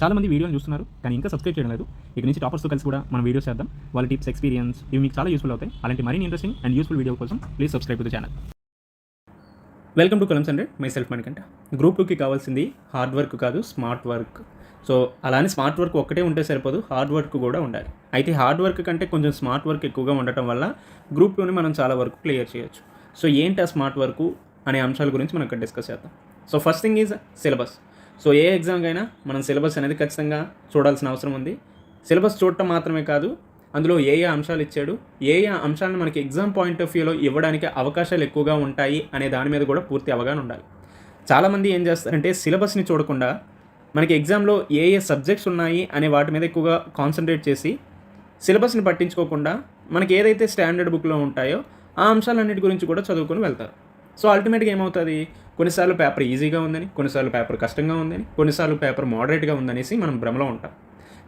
చాలామంది వీడియోలు చూస్తున్నారు కానీ ఇంకా సబ్స్క్రైబ్ చేయడం లేదు. ఇక నుంచి టాపర్స్తో కలిసి కూడా మనం వీడియోస్ చేద్దాం. వాళ్ళ టిప్స్, ఎక్స్పీరియన్స్ ఇవి మీకు చాలా యూస్ఫుల్ అవుతాయి. అలాంటి మరిన్ని ఇంట్రెస్టింగ్ అండ్ యూస్ఫుల్ వీడియో కోసం please subscribe to channel. Welcome to columns 100. Myself Manikanta. Group 2కి కావాల్సింది హార్డ్ వర్క్ కాదు, స్మార్ట్ వర్క్. సో అలానే స్మార్ట్ వర్క్ ఒక్కటే ఉంటే సరిపోదు, హార్డ్ వర్క్ కూడా ఉండాలి. అయితే హార్డ్ వర్క్ కంటే కొంచెం స్మార్ట్ వర్క్ ఎక్కువగా ఉండటం వల్ల గ్రూప్ 2ని మనం చాలా వరకు క్లియర్ చేయొచ్చు. సో ఏంటి ఆ స్మార్ట్ వర్క్ అనే అంశాల గురించి మనం ఇక్కడ డిస్కస్ చేద్దాం. So first thing is syllabus. So ఏ ఎగ్జామ్కైనా మనం సిలబస్ అనేది ఖచ్చితంగా చూడాల్సిన అవసరం ఉంది. సిలబస్ చూడటం మాత్రమే కాదు, అందులో ఏ అంశాలు ఇచ్చాడు, ఏ అంశాలను మనకి ఎగ్జామ్ పాయింట్ ఆఫ్ వ్యూలో ఇవ్వడానికి అవకాశాలు ఎక్కువగా ఉంటాయి అనే దాని మీద కూడా పూర్తి అవగాహన ఉండాలి. చాలామంది ఏం చేస్తారంటే సిలబస్ని చూడకుండా మనకి ఎగ్జామ్లో ఏ సబ్జెక్ట్స్ ఉన్నాయి అనే వాటి మీద ఎక్కువగా కాన్సన్ట్రేట్ చేసి సిలబస్ని పట్టించుకోకుండా మనకి ఏదైతే స్టాండర్డ్ బుక్లో ఉంటాయో ఆ అంశాలన్నిటి గురించి కూడా చదువుకొని వెళ్తారు. సో అల్టిమేట్గా ఏమవుతుంది, కొన్నిసార్లు పేపర్ ఈజీగా ఉందని, కొన్నిసార్లు పేపర్ కష్టంగా ఉందని, కొన్నిసార్లు పేపర్ మోడరేట్గా ఉందనేసి మనం భ్రమలో ఉంటాం.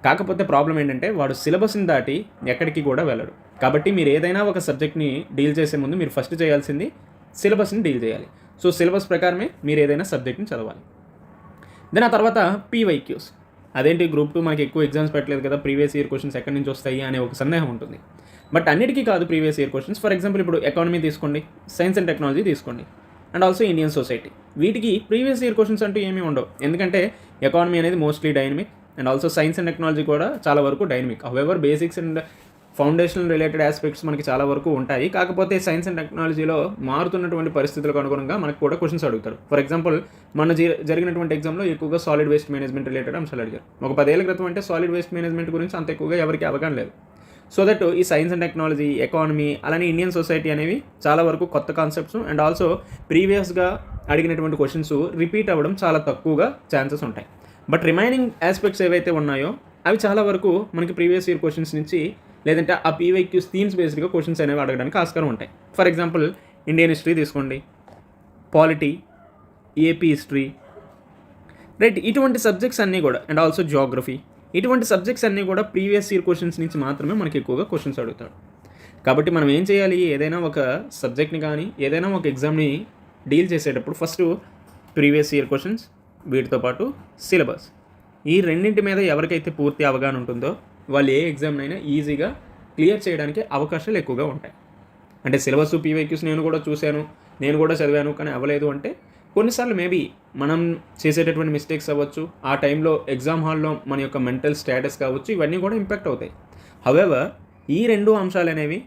కాకపోతే ప్రాబ్లం ఏంటంటే వాడు సిలబస్ని దాటి ఎక్కడికి కూడా వెళ్ళడు. కాబట్టి మీరు ఏదైనా ఒక సబ్జెక్ట్ని డీల్ చేసే ముందు మీరు ఫస్ట్ చేయాల్సింది సిలబస్ని డీల్ చేయాలి. సో సిలబస్ ప్రకారమే మీరు ఏదైనా సబ్జెక్ట్ని చదవాలి. దెన్ ఆ తర్వాత పీవైక్యూస్. అదేంటి గ్రూప్ 2 మనకి ఎక్కువ ఎగ్జామ్స్ పెట్టలేదు కదా, ప్రీవియస్ ఇయర్ క్వశ్చన్స్ ఎక్కడి నుంచి వస్తాయి అనే ఒక సందేహం ఉంటుంది. బట్ అన్నిటికీ కాదు previous year questions. For example ఇప్పుడు ఎకానమీ తీసుకోండి, సైన్స్ అండ్ టెక్నాలజీ తీసుకోండి, అండ్ ఆల్సో ఇండియన్ సొసైటీ. వీటికి ప్రీవియస్ ఇయర్ క్వశ్చన్స్ అంటూ ఏమీ ఉండవు, ఎందుకంటే ఎకానమీ అనేది mostly dynamic and also science and technology కూడా చాలా వరకు dynamic. However basics and foundational related aspects మనకి చాలా వరకు ఉంటాయి. కాకపోతే సైన్స్ అండ్ టెక్నాలజీలో మారుతున్నటువంటి పరిస్థితులకు అనుగుణంగా మనకు కూడా క్వశ్చన్స్ అడుగుతారు. ఫర్ ఎగ్జాంపుల్ మన జరిగినటువంటి ఎగ్జామ్లో ఎక్కువగా సాలిడ్ వేస్ట్ మేనేజ్మెంట్ రిలేటెడ్ అంశాలు అడిగారు. ఒక 10 ఏళ్ల క్రితం అంటే సాలిడ్ వేస్ట్ మేనేజ్మెంట్ గురించి అంత ఎక్కువగా ఎవరికి అవగాహన లేదు. సో దట్ ఈ సైన్స్ అండ్ టెక్నాలజీ, ఎకానమీ, అలానే ఇండియన్ సొసైటీ అనేవి చాలా వరకు కొత్త కాన్సెప్ట్స్ అండ్ ఆల్సో ప్రీవియస్గా అడిగినటువంటి క్వశ్చన్స్ రిపీట్ అవ్వడం చాలా తక్కువగా ఛాన్సెస్ ఉంటాయి. బట్ రిమైనింగ్ ఆస్పెక్ట్స్ ఏవైతే ఉన్నాయో అవి చాలా వరకు మనకి ప్రీవియస్ ఇయర్ క్వశ్చన్స్ నుంచి లేదంటే ఆ పీవైక్యూస్ థీమ్స్ బేస్డ్గా క్వశ్చన్స్ అనేవి అడగడానికి ఆస్కారం ఉంటాయి. ఫర్ ఎగ్జాంపుల్ ఇండియన్ హిస్టరీ తీసుకోండి, పాలిటీ, ఏపీ హిస్టరీ, రైట్. ఇటువంటి సబ్జెక్ట్స్ అన్నీ కూడా అండ్ ఆల్సో జియోగ్రఫీ, ఇటువంటి సబ్జెక్ట్స్ అన్నీ కూడా ప్రీవియస్ ఇయర్ క్వశ్చన్స్ నుంచి మాత్రమే మనకి ఎక్కువగా క్వశ్చన్స్ అడుగుతాడు. కాబట్టి మనం ఏం చేయాలి, ఏదైనా ఒక సబ్జెక్ట్ని కానీ ఏదైనా ఒక ఎగ్జామ్ని డీల్ చేసేటప్పుడు ఫస్ట్ ప్రీవియస్ ఇయర్ క్వశ్చన్స్, వీటితో పాటు సిలబస్, ఈ రెండింటి మీద ఎవరికైతే పూర్తి అవగాహన ఉంటుందో వాళ్ళు ఏ ఎగ్జామ్నైనా ఈజీగా క్లియర్ చేయడానికి అవకాశాలు ఎక్కువగా ఉంటాయి. అంటే సిలబస్, పీవైక్యూస్ నేను కూడా చూశాను, నేను కూడా చదివాను కానీ అవ్వలేదు అంటే కొన్నిసార్లు మేబీ మనం చేసేటటువంటి మిస్టేక్స్ అవ్వచ్చు, ఆ టైంలో ఎగ్జామ్ హాల్లో మన యొక్క మెంటల్ స్టేటస్ కావచ్చు, ఇవన్నీ కూడా ఇంపాక్ట్ అవుతాయి. హౌఎవర్ ఈ రెండు అంశాలు అనేవి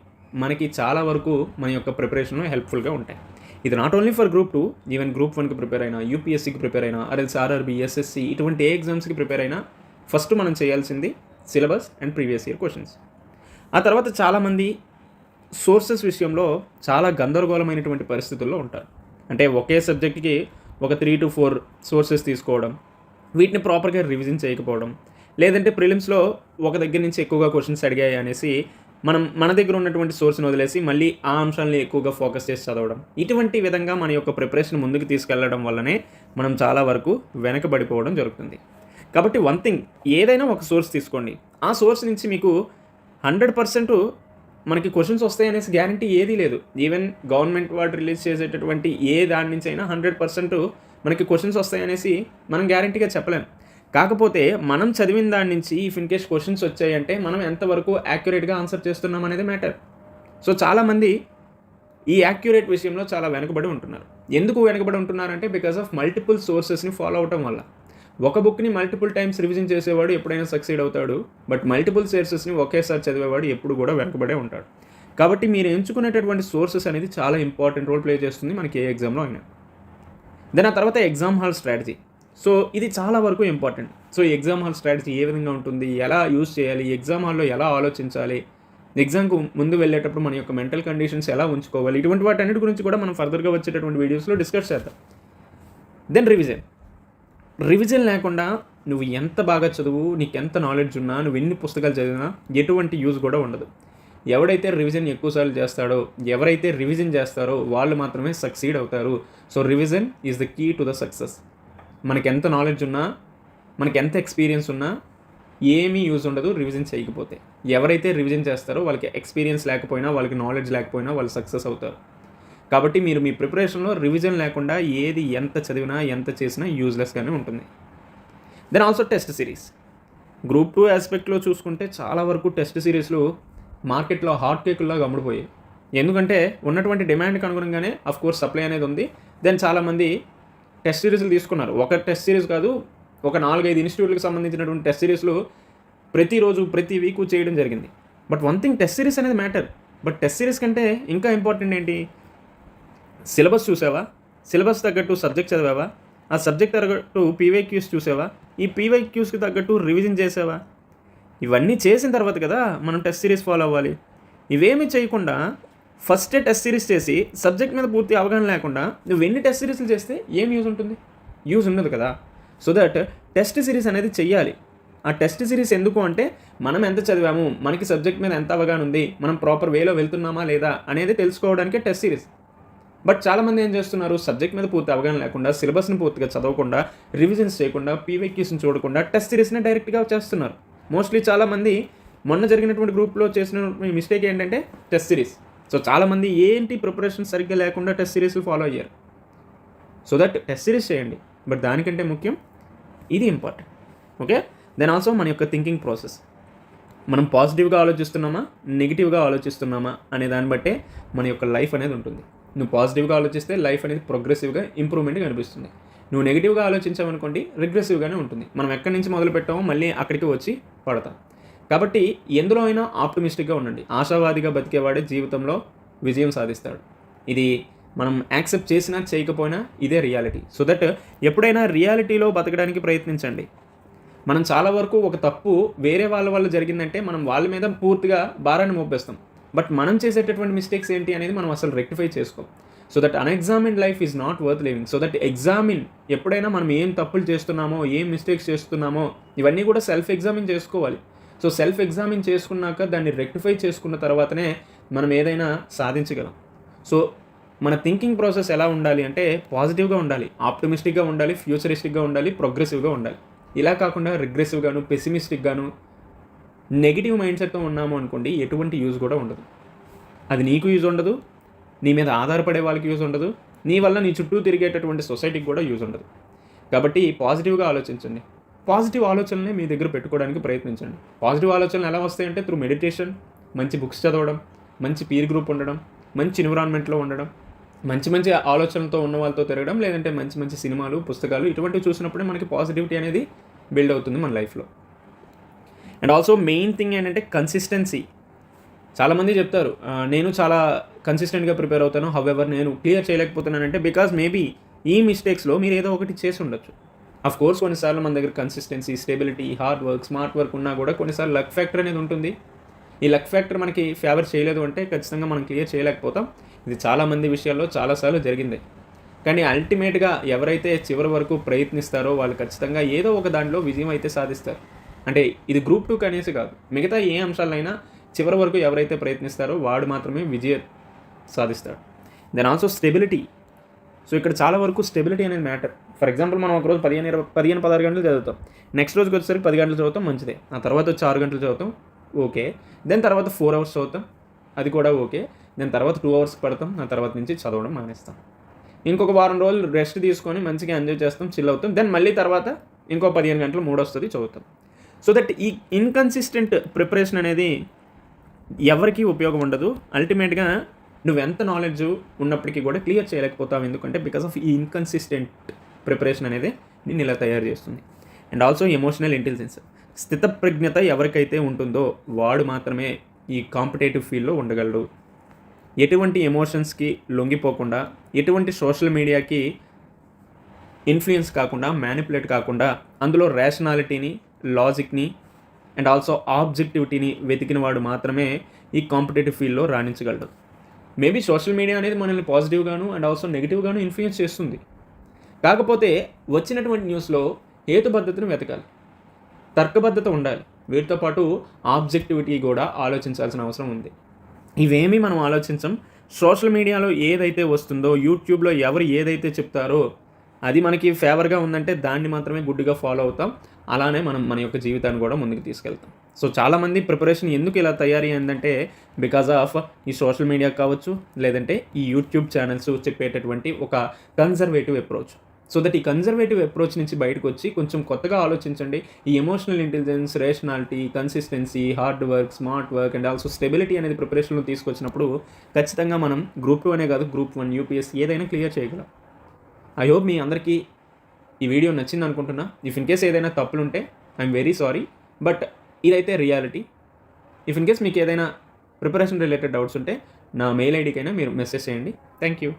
మనకి చాలా వరకు మన యొక్క ప్రిపరేషన్లో హెల్ప్ఫుల్గా ఉంటాయి. ఇది not only for group 2, even group 1కి ప్రిపేర్ అయినా, యూపీఎస్సీకి ప్రిపేర్ అయినా, ఆర్ఎల్స్, ఆర్ఆర్బీ, ఎస్ఎస్సి, ఇటువంటి ఏ ఎగ్జామ్స్కి ప్రిపేర్ అయినా ఫస్ట్ మనం చేయాల్సింది syllabus and previous year questions. ఆ తర్వాత చాలామంది సోర్సెస్ విషయంలో చాలా గందరగోళమైనటువంటి పరిస్థితుల్లో ఉంటారు. అంటే ఒకే సబ్జెక్ట్కి ఒక 3 to 4 సోర్సెస్ తీసుకోవడం, వీటిని ప్రాపర్గా రివిజన్ చేయకపోవడం, లేదంటే ప్రిలిమ్స్లో ఒక దగ్గర నుంచి ఎక్కువగా క్వశ్చన్స్ అడిగాయి అనేసి మన దగ్గర ఉన్నటువంటి సోర్స్ని వదిలేసి మళ్ళీ ఆ అంశాలని ఎక్కువగా ఫోకస్ చేసి చదవడం, ఇటువంటి విధంగా మన యొక్క ప్రిపరేషన్ ముందుకు తీసుకెళ్లడం వల్లనే మనం చాలా వరకు వెనకబడిపోవడం జరుగుతుంది. కాబట్టి వన్ థింగ్, ఏదైనా ఒక సోర్స్ తీసుకోండి, ఆ సోర్స్ నుంచి మీకు 100% మనకి క్వశ్చన్స్ వస్తాయి అనేసి గ్యారంటీ ఏదీ లేదు. ఈవెన్ గవర్నమెంట్ వాడు రిలీజ్ చేసేటటువంటి ఏ దాని నుంచి అయినా 100% మనకి క్వశ్చన్స్ వస్తాయి అనేసి మనం గ్యారంటీగా చెప్పలేం. కాకపోతే మనం చదివిన దాని నుంచి ఇఫ్ ఇన్ కేస్ క్వశ్చన్స్ వచ్చాయంటే మనం ఎంతవరకు యాక్యురేట్గా ఆన్సర్ చేస్తున్నాం అనేది మ్యాటర్. సో చాలామంది ఈ యాక్యురేట్ విషయంలో చాలా వెనకబడి ఉంటున్నారు. ఎందుకు వెనకబడి ఉంటున్నారంటే బికాస్ ఆఫ్ మల్టిపుల్ సోర్సెస్ని ఫాలో అవటం వల్ల. ఒక బుక్ని మల్టిపుల్ టైమ్స్ రివిజన్ చేసేవాడు ఎప్పుడైనా సక్సీడ్ అవుతాడు, బట్ మల్టిపుల్ సోర్సెస్ని ఒకేసారి చదివేవాడు ఎప్పుడు కూడా వెనకబడే ఉంటాడు. కాబట్టి మీరు ఎంచుకునేటటువంటి సోర్సెస్ అనేది చాలా ఇంపార్టెంట్ రోల్ ప్లే చేస్తుంది మనకి ఏ ఎగ్జామ్లో అయినా. దెన్ ఆ తర్వాత ఎగ్జామ్ హాల్ స్ట్రాటజీ. సో ఇది చాలా వరకు important. So exam hall strategy ఏ విధంగా ఉంటుంది, ఎలా యూజ్ చేయాలి, ఎగ్జామ్ హాల్లో ఎలా ఆలోచించాలి, ఎగ్జామ్కు ముందు వెళ్ళేటప్పుడు మన యొక్క మెంటల్ కండిషన్స్ ఎలా ఉంచుకోవాలి, ఇటువంటి వాటన్నిటి గురించి కూడా మనం ఫర్దర్గా వచ్చేటటువంటి వీడియోస్లో డిస్కస్ చేద్దాం. దెన్ రివిజన్ లేకుండా నువ్వు ఎంత బాగా చదువు, నీకు ఎంత నాలెడ్జ్ ఉన్నా, నువ్వు ఎన్ని పుస్తకాలు చదివినా ఎటువంటి యూజ్ కూడా ఉండదు. ఎవడైతే రివిజన్ ఎక్కువసార్లు చేస్తాడో, ఎవరైతే రివిజన్ చేస్తారో వాళ్ళు మాత్రమే సక్సీడ్ అవుతారు. So revision is the key to the success. మనకి ఎంత నాలెడ్జ్ ఉన్నా, మనకి ఎంత ఎక్స్పీరియన్స్ ఉన్నా ఏమీ యూజ్ ఉండదు రివిజన్ చేయకపోతే. ఎవరైతే రివిజన్ చేస్తారో వాళ్ళకి ఎక్స్పీరియన్స్ లేకపోయినా, వాళ్ళకి నాలెడ్జ్ లేకపోయినా వాళ్ళు సక్సెస్ అవుతారు. కాబట్టి మీరు మీ ప్రిపరేషన్లో రివిజన్ లేకుండా ఏది ఎంత చదివినా ఎంత చేసినా యూజ్లెస్గానే ఉంటుంది. Then also test series. Group 2 ఆస్పెక్ట్లో చూసుకుంటే చాలా వరకు టెస్ట్ సిరీస్లు మార్కెట్లో హాట్ కేకుల్లాగా అమ్ముడుపోయాయి. ఎందుకంటే ఉన్నటువంటి డిమాండ్కి అనుగుణంగానే కోర్స్ సప్లై అనేది ఉంది. దెన్ చాలామంది టెస్ట్ సిరీస్లు తీసుకున్నారు. ఒక టెస్ట్ సిరీస్ కాదు, ఒక 4-5 ఇన్స్టిట్యూట్లకు సంబంధించినటువంటి టెస్ట్ సిరీస్లు ప్రతిరోజు ప్రతి వీకు చేయడం జరిగింది. But one thing, test series అనేది మ్యాటర్. బట్ టెస్ట్ సిరీస్ కంటే ఇంకా ఇంపార్టెంట్ ఏంటి? సిలబస్ చూసావా? సిలబస్ తగ్గట్టు సబ్జెక్ట్ చదివావా? ఆ సబ్జెక్ట్ తగ్గట్టు పీవైక్యూస్ చూసావా? ఈ పీవైక్యూస్కి తగ్గట్టు రివిజన్ చేసావా? ఇవన్నీ చేసిన తర్వాత కదా మనం టెస్ట్ సిరీస్ ఫాలో అవ్వాలి. ఇవేమీ చేయకుండా ఫస్టే టెస్ట్ సిరీస్ చేసి సబ్జెక్ట్ మీద పూర్తి అవగాహన లేకుండా నువ్వు ఎన్ని టెస్ట్ సిరీస్లు చేస్తే ఏం యూజ్ ఉంటుంది? యూజ్ ఉండదు కదా. సో దట్ టెస్ట్ సిరీస్ అనేది చెయ్యాలి. ఆ టెస్ట్ సిరీస్ ఎందుకు అంటే మనం ఎంత చదివాము, మనకి సబ్జెక్ట్ మీద ఎంత అవగాహన ఉంది, మనం ప్రాపర్ వేలో వెళ్తున్నామా లేదా అనేది తెలుసుకోవడానికే టెస్ట్ సిరీస్. బట్ చాలామంది ఏం చేస్తున్నారు, సబ్జెక్ట్ మీద పూర్తి అవగాహన లేకుండా, సిలబస్ని పూర్తిగా చదవకుండా, రివిజన్స్ చేయకుండా, పీవైక్యూస్ని చూడకుండా టెస్ట్ సిరీస్ని డైరెక్ట్గా చేస్తున్నారు. మోస్ట్లీ చాలామంది మొన్న జరిగినటువంటి గ్రూప్లో చేసిన మిస్టేక్ ఏంటంటే టెస్ట్ సిరీస్. సో చాలామంది ఏంటి ప్రిపరేషన్ సరిగ్గా లేకుండా టెస్ట్ సిరీస్లు ఫాలో అయ్యారు. సో దట్ టెస్ట్ సిరీస్ చేయండి. బట్ దానికంటే ముఖ్యం ఇది ఇంపార్టెంట్. ఓకే, దెన్ ఆల్సో మన యొక్క థింకింగ్ ప్రాసెస్. మనం పాజిటివ్గా ఆలోచిస్తున్నామా, నెగిటివ్గా ఆలోచిస్తున్నామా అనే దాన్ని బట్టే మన యొక్క లైఫ్ అనేది ఉంటుంది. నువ్వు పాజిటివ్గా ఆలోచిస్తే లైఫ్ అనేది ప్రోగ్రెసివ్గా ఇంప్రూవ్మెంట్ కనిపిస్తుంది. నువ్వు నెగిటివ్గా ఆలోచించావనుకోండి రిగ్రెసివ్గానే ఉంటుంది. మనం ఎక్కడి నుంచి మొదలు పెట్టామో మళ్ళీ అక్కడికి వచ్చి పడతాం. కాబట్టి ఎందులో అయినా ఆప్టమిస్టిక్గా ఉండండి. ఆశావాదిగా బతికేవాడే జీవితంలో విజయం సాధిస్తాడు. ఇది మనం యాక్సెప్ట్ చేసినా చేయకపోయినా ఇదే రియాలిటీ. సో దట్ ఎప్పుడైనా రియాలిటీలో బతకడానికి ప్రయత్నించండి. మనం చాలా వరకు ఒక తప్పు వేరే వాళ్ళ వల్ల జరిగిందంటే మనం వాళ్ళ మీద పూర్తిగా భారాన్ని మోపేస్తాం. బట్ మనం చేసేటటువంటి మిస్టేక్స్ ఏంటి అనేది మనం అసలు రెక్టిఫై చేసుకోం. So that unexamined life is not worth living. So that examine, ఎప్పుడైనా మనం ఏం తప్పులు చేస్తున్నామో, ఏం మిస్టేక్స్ చేస్తున్నామో ఇవన్నీ కూడా సెల్ఫ్ ఎగ్జామిన్ చేసుకోవాలి. సో సెల్ఫ్ ఎగ్జామిన్ చేసుకున్నాక దాన్ని రెక్టిఫై చేసుకున్న తర్వాతనే మనం ఏదైనా సాధించగలం. సో మన థింకింగ్ ప్రాసెస్ ఎలా ఉండాలి అంటే పాజిటివ్గా ఉండాలి, ఆప్టమిస్టిక్గా ఉండాలి, ఫ్యూచరిస్టిక్గా ఉండాలి, ప్రోగ్రెసివ్గా ఉండాలి. ఇలా కాకుండా రిగ్రెసివ్గాను, పెసిమిస్టిక్గాను, నెగిటివ్ మైండ్ సెట్తో ఉన్నాము అనుకోండి, ఎటువంటి యూజ్ కూడా ఉండదు. అది నీకు యూజ్ ఉండదు, నీ మీద ఆధారపడే వాళ్ళకి యూజ్ ఉండదు, నీ వల్ల నీ చుట్టూ తిరిగేటటువంటి సొసైటీకి కూడా యూజ్ ఉండదు. కాబట్టి పాజిటివ్గా ఆలోచించండి. పాజిటివ్ ఆలోచనలే మీ దగ్గర పెట్టుకోవడానికి ప్రయత్నించండి. పాజిటివ్ ఆలోచనలు ఎలా వస్తాయంటే త్రూ మెడిటేషన్, మంచి బుక్స్ చదవడం, మంచి పీర్ గ్రూప్ ఉండడం, మంచి ఎన్విరాన్మెంట్లో ఉండడం, మంచి మంచి ఆలోచనలతో ఉన్న వాళ్ళతో తిరగడం, లేదంటే మంచి మంచి సినిమాలు, పుస్తకాలు ఇటువంటివి చూసినప్పుడే మనకి పాజిటివిటీ అనేది బిల్డ్ అవుతుంది మన లైఫ్లో. అండ్ ఆల్సో మెయిన్ థింగ్ ఏంటంటే కన్సిస్టెన్సీ. చాలామంది చెప్తారు నేను చాలా కన్సిస్టెంట్గా ప్రిపేర్ అవుతాను, హౌఎవర్ నేను క్లియర్ చేయలేకపోతున్నానంటే బికాజ్ మేబీ ఈ మిస్టేక్స్లో మీరు ఏదో ఒకటి చేసి ఉండొచ్చు. అఫ్ కోర్స్ కొన్నిసార్లు మన దగ్గర consistency, stability, hard work, smart work ఉన్నా కూడా కొన్నిసార్లు లక్ ఫ్యాక్టర్ అనేది ఉంటుంది. ఈ లక్ ఫ్యాక్టర్ మనకి ఫేవర్ చేయలేదు అంటే ఖచ్చితంగా మనం క్లియర్ చేయలేకపోతాం. ఇది చాలామంది విషయాల్లో చాలాసార్లు జరిగింది. కానీ అల్టిమేట్గా ఎవరైతే చివరి వరకు ప్రయత్నిస్తారో వాళ్ళు ఖచ్చితంగా ఏదో ఒక దాంట్లో విజయం అయితే సాధిస్తారు. అంటే ఇది గ్రూప్ 2 అనేసి కాదు, మిగతా ఏ అంశాలైనా చివరి వరకు ఎవరైతే ప్రయత్నిస్తారో వాడు మాత్రమే విజయం సాధిస్తాడు. Then also stability. సో ఇక్కడ చాలా వరకు స్టెబిలిటీ అనేది మ్యాటర్. ఫర్ ఎగ్జాంపుల్ మనం ఒకరోజు 15-16 గంటలు చదువుతాం, నెక్స్ట్ రోజుకి వచ్చేసరికి 10 గంటలు చదువుతాం, మంచిదే. ఆ తర్వాత వచ్చి 6 గంటలు చదువుతాం, ఓకే. దెన్ తర్వాత 4 అవర్స్ చదువుతాం, అది కూడా ఓకే. దెన్ తర్వాత 2 అవర్స్ పడతాం, ఆ తర్వాత నుంచి చదవడం మానేస్తాం. ఇంకొక వారం రోజులు రెస్ట్ తీసుకొని మంచిగా ఎంజాయ్ చేస్తాం, చిల్ అవుతాం. దెన్ మళ్ళీ తర్వాత ఇంకో 15 గంటలు మూడొస్తుంది, చదువుతాం. సో దట్ ఈ ఇన్కన్సిస్టెంట్ ప్రిపరేషన్ అనేది ఎవరికీ ఉపయోగం ఉండదు. అల్టిమేట్గా నువ్వెంత నాలెడ్జ్ ఉన్నప్పటికీ కూడా క్లియర్ చేయలేకపోతావు. ఎందుకంటే బికాస్ ఆఫ్ ఈ ఇన్కన్సిస్టెంట్ ప్రిపరేషన్ అనేది నేను ఇలా తయారు చేస్తుంది. And also emotional intelligence. స్థితప్రజ్ఞత ఎవరికైతే ఉంటుందో వాడు మాత్రమే ఈ కాంపిటేటివ్ ఫీల్డ్లో ఉండగలడు. ఎటువంటి ఎమోషన్స్కి లొంగిపోకుండా, ఎటువంటి సోషల్ మీడియాకి ఇన్ఫ్లుయెన్స్ కాకుండా, మ్యానిపులేట్ కాకుండా, అందులో రేషనాలిటీని, లాజిక్ని అండ్ ఆల్సో ఆబ్జెక్టివిటీని వెతికిన వాడు మాత్రమే ఈ కాంపిటేటివ్ ఫీల్డ్లో రాణించగలడు. మేబీ సోషల్ మీడియా అనేది మనల్ని పాజిటివ్గాను అండ్ ఆల్సో నెగిటివ్గాను ఇన్ఫ్లుయెన్స్ చేస్తుంది. కాకపోతే వచ్చినటువంటి న్యూస్లో హేతుబద్ధతను వెతకాలి, తర్కబద్ధత ఉండాలి, వీటితో పాటు ఆబ్జెక్టివిటీ కూడా ఆలోచించాల్సిన అవసరం ఉంది. ఇవేమీ మనం ఆలోచించం. సోషల్ మీడియాలో ఏదైతే వస్తుందో, యూట్యూబ్లో ఎవరు ఏదైతే చెప్తారో అది మనకి ఫేవర్గా ఉందంటే దాన్ని మాత్రమే గుడ్డిగా ఫాలో అవుతాం. అలానే మనం మన యొక్క జీవితాన్ని కూడా ముందుకు తీసుకెళ్తాం. సో చాలామంది ప్రిపరేషన్ ఎందుకు ఇలా తయారీ అయిందంటే బికాజ్ ఆఫ్ ఈ సోషల్ మీడియా కావచ్చు, లేదంటే ఈ యూట్యూబ్ ఛానల్స్ చెప్పేటటువంటి ఒక కన్జర్వేటివ్ అప్రోచ్. సో దట్ ఈ కన్జర్వేటివ్ అప్రోచ్ నుంచి బయటకు వచ్చి కొంచెం కొత్తగా ఆలోచించండి. ఈ emotional intelligence, rationality, consistency, hard work, smart work and also stability అనేది ప్రిపరేషన్లో తీసుకొచ్చినప్పుడు ఖచ్చితంగా మనం గ్రూప్ 2 అనే కాదు, గ్రూప్ 1, యూపీఎస్సీ ఏదైనా క్లియర్ చేయగలం. ఐ హోప్ మీ అందరికీ ఈ వీడియో నచ్చింది అనుకుంటున్నా. ఇఫ్ ఇన్ కేస్ ఏదైనా తప్పులుంటే ఐఎమ్ వెరీ సారీ, బట్ ఇదైతే రియాలిటీ. ఇఫ్ ఇన్ కేస్ మీకు ఏదైనా ప్రిపరేషన్ రిలేటెడ్ డౌట్స్ ఉంటే నా మెయిల్ ఐడికైనా మీరు మెసేజ్ చేయండి. Thank you.